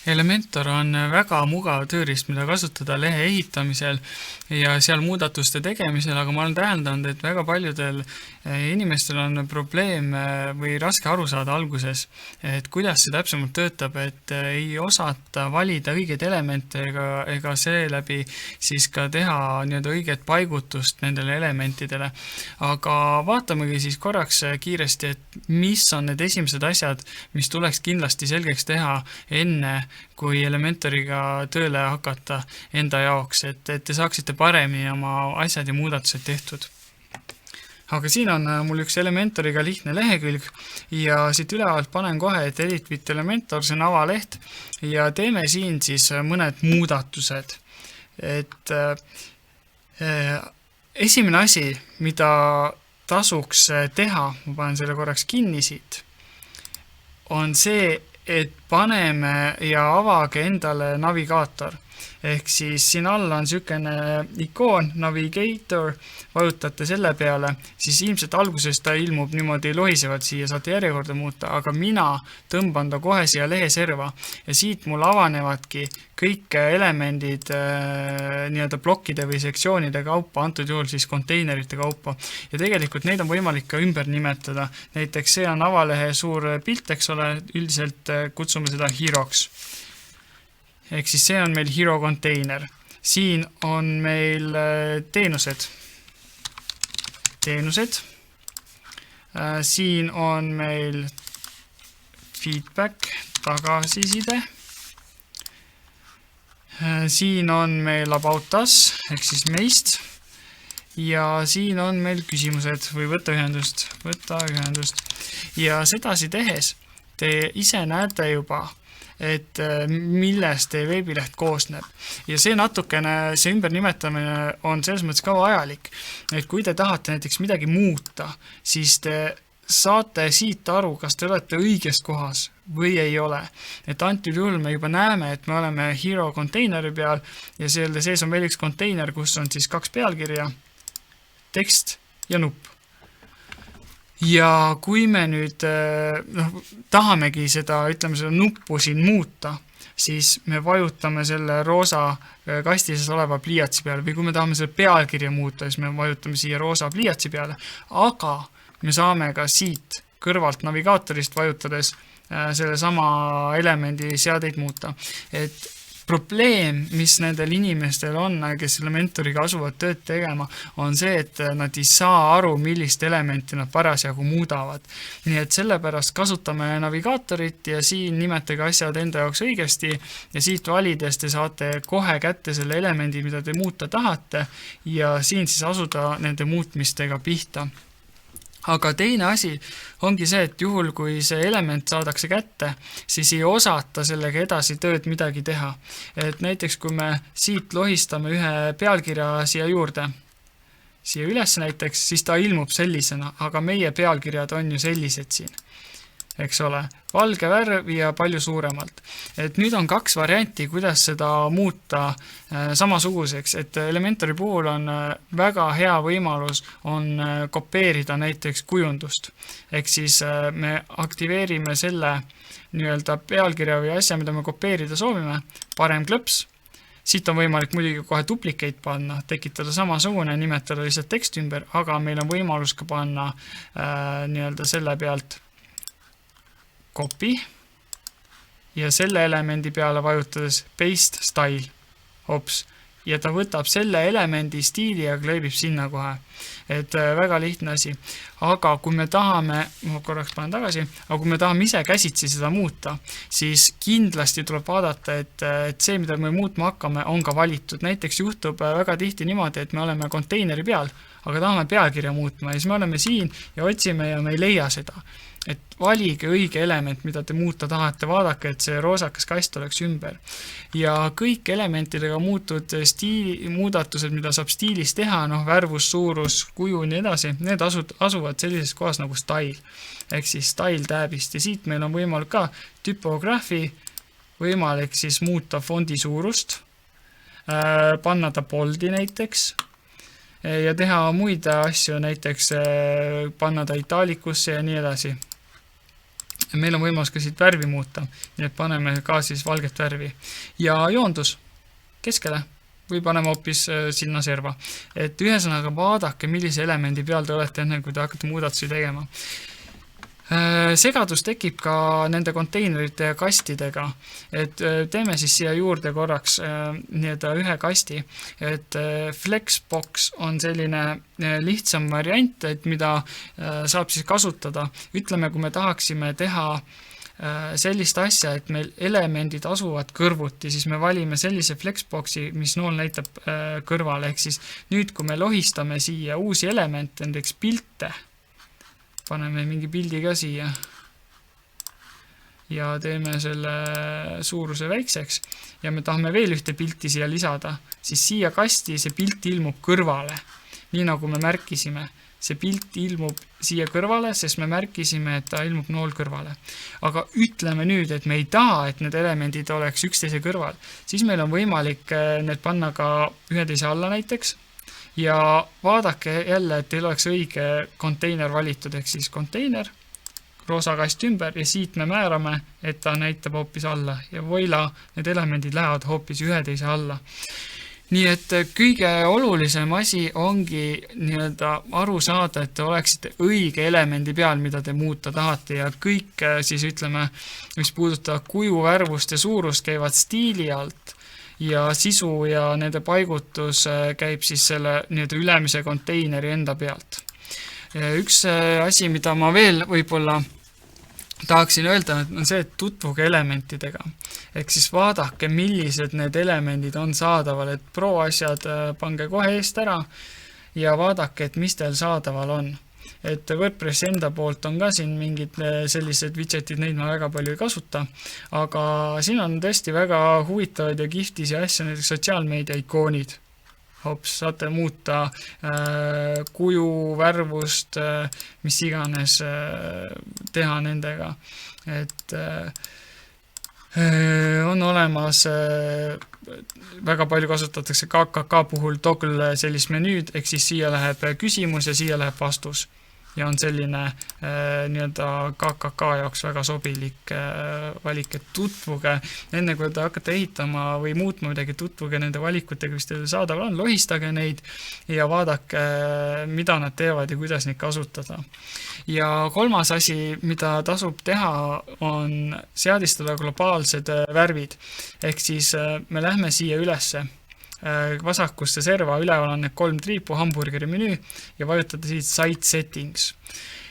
Elementor on väga mugav tööriist, mida kasutada lehe ehitamisel ja seal muudatuste tegemisel, aga ma olen täheldanud, et väga paljudel inimestel on probleem või raske aru saada alguses, et kuidas see täpsemalt töötab, et ei osata valida õigeid elemente ega seeläbi siis ka teha nii-öelda õiget paigutust nendele elementidele. Aga vaatamegi siis korraks kiiresti, et mis on need esimesed asjad, mis tuleks kindlasti selgeks teha enne, kui Elementoriga tööle hakata enda jaoks, et te saaksite paremini oma asjad ja muudatused tehtud. Aga siin on mul üks Elementoriga lihtne lehekülg ja siit ülevalt panen kohe, et Edit with Elementor, see on avaleht ja teeme siin siis mõned muudatused. Et esimene asi, mida tasuks teha, ma panen selle korraks kinni siit, on see, et paneme ja avage endale navigaator. Ehk siis siin all on sükene ikoon, navigator, vajutate selle peale, siis ilmselt alguses ta ilmub niimoodi lohisevalt siia, saate järjekorda muuta, aga mina tõmban ta kohe siia lehe serva ja siit mul avanevadki kõik elemendid nii-öelda plokkide või sektsioonide kaupa, antud juhul siis konteinerite kaupa. Ja tegelikult neid on võimalik ka ümber nimetada. Näiteks see on avalehe suur pilt, eks ole, üldiselt kutsume seda Hero'ks. Ehk siis see on meil Hero konteiner. Siin on meil teenused. Siin on meil feedback, tagasiside. Siin on meil about us, ehk siis meist. Ja siin on meil küsimused või võtta ühendust. Ja sedasi tehes te ise näete juba, et millest teie veebileht koosneb. Ja see natukene, see ümbernimetamine on selles mõttes ka vajalik, et kui te tahate näiteks midagi muuta, siis te saate siit aru, kas te olete õiges kohas või ei ole. Et antud juhul me juba näeme, et me oleme Hero konteineri peal ja selle sees on veel üks konteiner, kus on siis 2 pealkirja, tekst ja nupp. Ja kui me nüüd tahamegi seda, ütleme seda nuppu siin muuta, siis me vajutame selle roosa kastises oleva pliiatsi peale või kui me tahame selle pealkirja muuta, siis me vajutame siia roosa pliiatsi peale, aga me saame ka siit kõrvalt navigaatorist vajutades selle sama elemendi seadeid muuta. Et probleem, mis nendel inimestel on, kes Elementoriga asuvad tööd tegema, on see, et nad ei saa aru, millist elementi nad parasjagu muudavad. Nii et sellepärast kasutame navigaatorit ja siin nimetage asjad enda jaoks õigesti ja siit valides te saate kohe kätte selle elemendi, mida te muuta tahate ja siin siis asuda nende muutmistega pihta. Aga teine asi ongi see, et juhul kui see element saadakse kätte, siis ei osata sellega edasi tööd midagi teha. Et näiteks kui me siit lohistame ühe pealkirja siia juurde, siia üles näiteks, siis ta ilmub sellisena, aga meie pealkirjad on ju sellised siin. Eks ole, valge värv ja palju suuremalt. Et nüüd on 2 varianti, kuidas seda muuta samasuguseks, et Elementori puhul on väga hea võimalus on kopeerida näiteks kujundust. Ehk siis me aktiveerime selle nii-öelda pealkirja või asja, mida me kopeerida soovime, parem klõps. Siit on võimalik muidugi kohe duplicate panna, tekitada samasugune, nimetada lihtsalt tekst ümber, aga meil on võimalus ka panna nii-öelda selle pealt copy ja selle elemendi peale vajutades paste style ja ta võtab selle elemendi stiili ja kleebib sinna kohe. Et väga lihtne asi. Aga kui me tahame, ma korraks panen tagasi, aga kui me tahame ise käsitsi seda muuta, siis kindlasti tuleb vaadata, et see, mida me muutma hakkame, on ka valitud. Näiteks juhtub väga tihti niimoodi, et me oleme konteineri peal, aga tahame pealkirja muutma ja siis me oleme siin ja otsime ja me ei leia seda. Et valige õige element, mida te muuta tahate, vaadake, et see roosakas kast oleks ümber. Ja kõik elementidega muudatused, mida saab stiilis teha, värvus, suurus, kuju ja nii edasi, need asuvad sellises kohas nagu style, ehk siis style tabist. Ja siit meil on võimalik ka typograafi, võimalik siis muuta fondi suurust, panna ta boldi näiteks, ja teha muid asju, näiteks panna ta itaalikusse ja nii edasi. meil on võimalus ka siit värvi muuta, nii et paneme ka siis valget värvi. Ja joondus keskele või paneme hoopis sinna serva. Et ühesõnaga vaadake, millise elemendi peal te olete enne, kui te hakkate muudatusi tegema. Segadus tekib ka nende konteinerite ja kastidega, et teeme siis siia juurde korraks ühe kasti, et Flexbox on selline lihtsam variant, et mida saab siis kasutada. Ütleme, kui me tahaksime teha sellist asja, et meil elemendid asuvad kõrvuti, siis me valime sellise Flexboxi, mis nool näitab kõrvale, ehk siis nüüd, kui me lohistame siia uusi elemente, näiteks pilte, paneme mingi pildi ka siia ja teeme selle suuruse väikseks ja me tahame veel ühte pilti siia lisada, siis siia kasti see pilt ilmub kõrvale. Nii nagu me märkisime, see pilt ilmub siia kõrvale, sest me märkisime, et ta ilmub nool kõrvale. Aga ütleme nüüd, et me ei taha, et need elemendid oleks üksteise kõrval, siis meil on võimalik need panna ka üheteise alla näiteks. Ja vaadake jälle, et teil oleks õige konteiner valitud, ehk siis konteiner, roosa kast ümber ja siit me määrame, et ta näitab hoopis alla ja voila, need elemendid lähevad hoopis üheteise alla. Nii et kõige olulisem asi ongi aru saada, et te oleksite õige elemendi peal, mida te muuta tahate ja kõik siis ütleme, mis puudutab kuju, värvust ja suurust käivad stiili alt ja sisu ja nende paigutus käib siis selle ülemise konteineri enda pealt. Üks asi, mida ma veel võib-olla tahaksin öelda, on see, et tutvuge elementidega. Ehk siis vaadake, millised need elemendid on saadaval, et pro asjad pange kohe eest ära ja vaadake, et mis teil saadaval on. Et WordPress enda poolt on ka siin mingid sellised widgetid, neid ma väga palju ei kasuta, aga siin on tõesti väga huvitavaid ja kihvtisi asja, näiteks sotsiaalmeedia ikoonid. Hops, saate muuta kuju, värvust, mis iganes teha nendega. Et on olemas väga palju kasutatakse KKK puhul toggle sellist menüüd, ehk siis siia läheb küsimus ja siia läheb vastus. Ja on selline KKK jaoks väga sobilik valik, et tutvuge, enne kui te hakkate ehitama või muutma midagi, tutvuge nende valikutega, mis teil saadaval on, lohistage neid ja vaadake, mida nad teevad ja kuidas neid kasutada. Ja kolmas asi, mida tasub teha, on seadistada globaalsed värvid, ehk siis me lähme siia ülesse vasakusse serva, üleval on need 3 triipu, hamburgeri menüü ja vajutada siit Site Settings.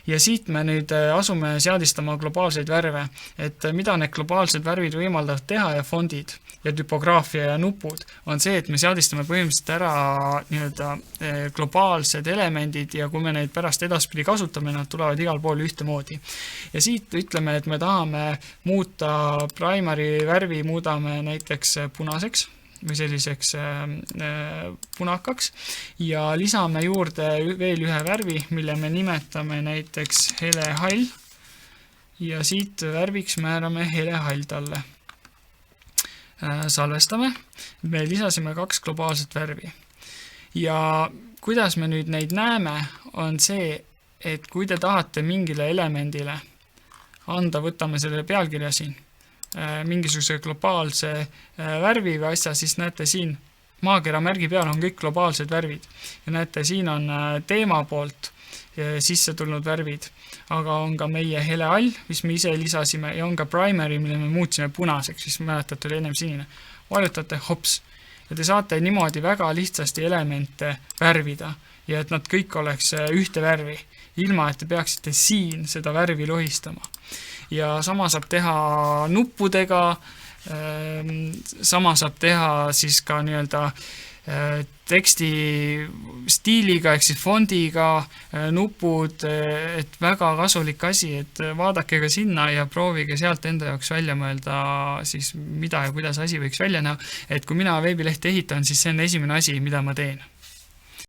Ja siit me nüüd asume seadistama globaalseid värve, et mida need globaalsed värvid võimaldavad teha ja fondid ja typograafia ja nupud on see, et me seadistame põhimõtteliselt ära globaalsed elemendid ja kui me neid pärast edaspidi kasutame, nad tulevad igal pool ühtemoodi. Ja siit ütleme, et me tahame muuta primary värvi, muudame näiteks punaseks või selliseks punakaks ja lisame juurde veel ühe värvi, mille me nimetame näiteks hele hall ja siit värviks määrame hele hall talle. Salvestame, me lisasime 2 globaalset värvi ja kuidas me nüüd neid näeme, on see, et kui te tahate mingile elemendile anda, võtame selle pealkirja siin, mingisuguse globaalse värvi või asja, siis näete siin maakera märgi peal on kõik globaalsed värvid ja näete, siin on teema poolt sisse tulnud värvid, aga on ka meie hele all, mis me ise lisasime ja on ka primary, mille me muutsime punaseks, siis mäletate, oli ennem sinine. Vajutate hops ja te saate niimoodi väga lihtsasti elemente värvida ja et nad kõik oleks ühte värvi, ilma et te peaksite siin seda värvi lohistama. Ja sama saab teha nuppudega, sama saab teha siis ka teksti stiiliga, ehk siis fondiga, nupud, et väga kasulik asi, et vaadake ka sinna ja proovige sealt enda jaoks välja mõelda siis mida ja kuidas asi võiks välja näha, et kui mina veebilehte ehitan, siis see on esimene asi, mida ma teen.